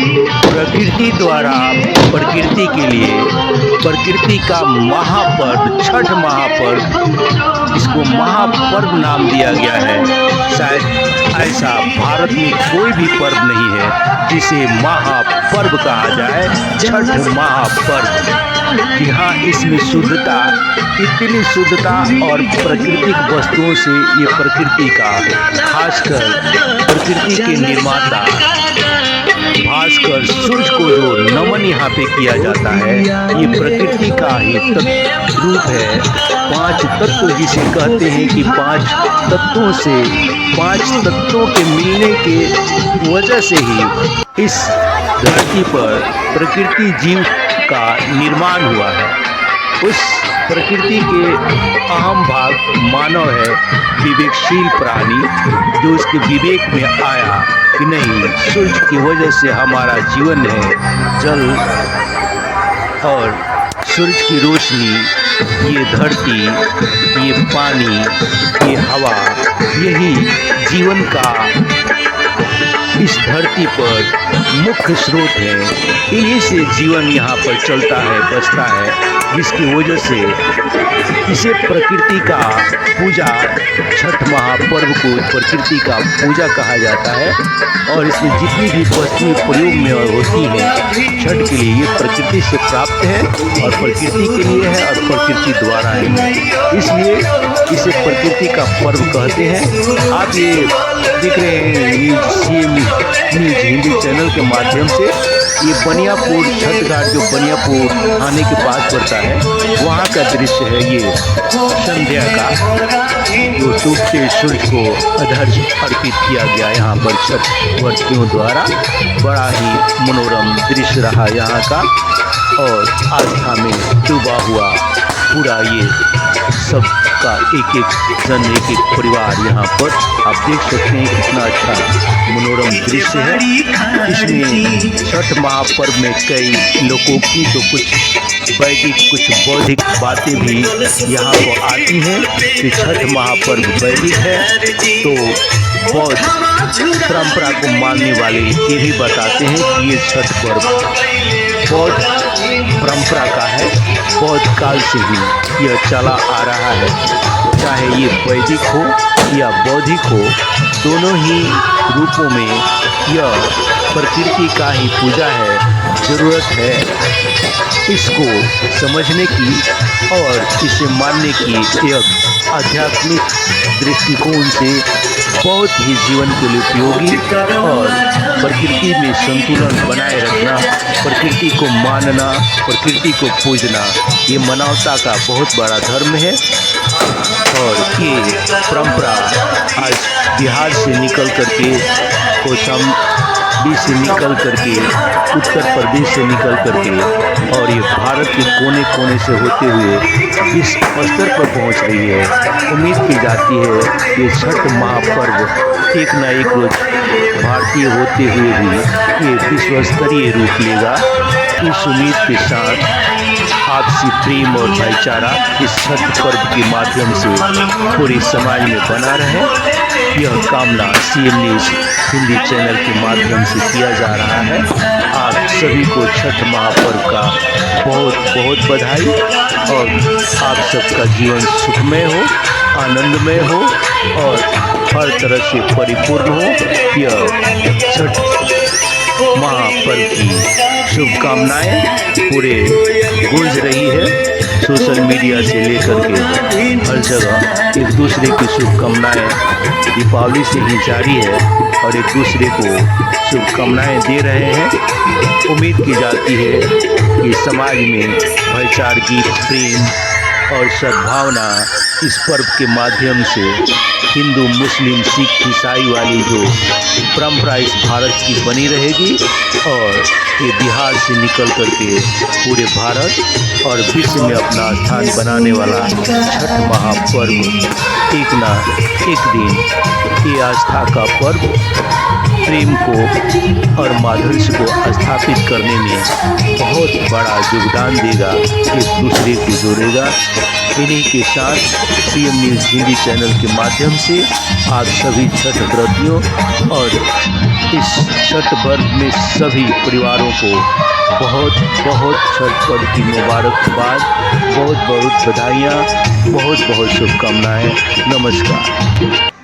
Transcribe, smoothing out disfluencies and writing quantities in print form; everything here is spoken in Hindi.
प्रकृति द्वारा प्रकृति के लिए प्रकृति का महापर्व छठ महापर्व, इसको महापर्व नाम दिया गया है। शायद ऐसा भारत में कोई भी पर्व नहीं है जिसे महापर्व कहा जाए, छठ महापर्व। कि हाँ, इसमें शुद्धता, इतनी शुद्धता और प्राकृतिक वस्तुओं से ये प्रकृति का, खासकर प्रकृति के निर्माता भास्कर सूर्य को जो नमन यहाँ पे किया जाता है, ये प्रकृति का ही रूप है। 5 तत्व जिसे कहते हैं कि 5 तत्वों से, 5 तत्वों के मिलने के वजह से ही इस धरती पर प्रकृति जीव का निर्माण हुआ है। उस प्रकृति के अहम भाग मानव है, विवेकशील प्राणी, जो उसके विवेक में आया कि नहीं, सूर्य की वजह से हमारा जीवन है। जल और सूरज की रोशनी, ये धरती, ये पानी, ये हवा, यही जीवन का इस धरती पर मुख्य स्रोत है। इन्हीं से जीवन यहाँ पर चलता है, बसता है, जिसकी वजह से इसे प्रकृति का पूजा, छठ महापर्व को प्रकृति का पूजा कहा जाता है। और इसमें जितनी भी वस्तुएं प्रयोग में होती हैं छठ के लिए, ये प्रकृति से प्राप्त है और प्रकृति के लिए है और प्रकृति द्वारा है, इसलिए इसे प्रकृति का पर्व कहते हैं। आप ये देख रहे हैं न्यूज़ हिंदी चैनल के माध्यम से, ये बनियापुर छठ घाट जो बनियापुर थाने के पास पड़ता है, वहाँ का दृश्य है। ये संध्या का जो डूबते सूर्य को अर्घ्य अर्पित किया गया यहाँ पर छठ व्रतियों द्वारा, बड़ा ही मनोरम दृश्य रहा यहाँ का। और आस्था में डूबा हुआ पूरा ये सबका एक एक जन, एक एक परिवार यहाँ पर आप देख सकते हैं, कितना अच्छा मनोरम दृश्य है। इसमें छठ महापर्व में कई लोगों की तो कुछ वैदिक, कुछ बौद्धिक बातें भी यहाँ पर आती हैं कि छठ महापर्व वैदिक है, तो बौद्ध परंपरा को मानने वाले ये भी बताते हैं कि ये छठ पर्व बौद्ध परंपरा का है, बौद्ध काल से ही यह चला आ रहा है। चाहे ये वैदिक हो या बौद्धिक हो, दोनों ही रूपों में यह प्रकृति का ही पूजा है। ज़रूरत है इसको समझने की और इसे मानने की। एक आध्यात्मिक दृष्टिकोण से बहुत ही जीवन के लिए उपयोगी और प्रकृति में संतुलन बनाए रखना, प्रकृति को मानना, प्रकृति को पूजना, ये मानवता का बहुत बड़ा धर्म है। और ये परंपरा आज बिहार से निकल करके, कौशाम्बी से निकल करके, उत्तर प्रदेश से निकल करके और ये भारत के कोने कोने से होते हुए इस स्तर पर पहुंच रही है। उम्मीद की जाती है ये छठ महापर्व एक न एक रोज भारतीय होते हुए भी ये विश्व स्तरीय रूप लेगा। इस उम्मीद के साथ आपसी प्रेम और भाईचारा इस छठ पर्व के माध्यम से पूरे समाज में बना रहे, यह कामना CM न्यूज़ हिंदी चैनल के माध्यम से किया जा रहा है। आप सभी को छठ महापर्व का बहुत बहुत बधाई और आप सबका जीवन सुखमय हो, आनंदमय हो और हर तरह से परिपूर्ण हो। यह छठ महापर्व की शुभकामनाएं पूरे गूंज रही है। सोशल मीडिया से लेकर के हर जगह एक दूसरे की शुभकामनाएं दीपावली से ही जारी है और एक दूसरे को शुभकामनाएं दे रहे हैं। उम्मीद की जाती है कि समाज में भाईचारगी, प्रेम और सद्भावना इस पर्व के माध्यम से हिंदू, मुस्लिम, सिख, ईसाई वाली जो परंपरा इस भारत की बनी रहेगी और ये बिहार से निकल करके पूरे भारत और विश्व में अपना स्थान बनाने वाला छठ महापर्व एक ना एक दिन ये आस्था का पर्व प्रेम को और माधुर्य को स्थापित करने में बहुत बड़ा योगदान देगा, एक दूसरे को जोड़ेगा। इन्हीं के साथ CM न्यूज़ हिंदी चैनल के माध्यम से आप सभी छठ व्रतियों और इस छठ पर्व में सभी परिवारों को बहुत बहुत छठ पर्व की मुबारकबाद, बहुत बहुत बधाइयाँ, बहुत बहुत शुभकामनाएं। नमस्कार।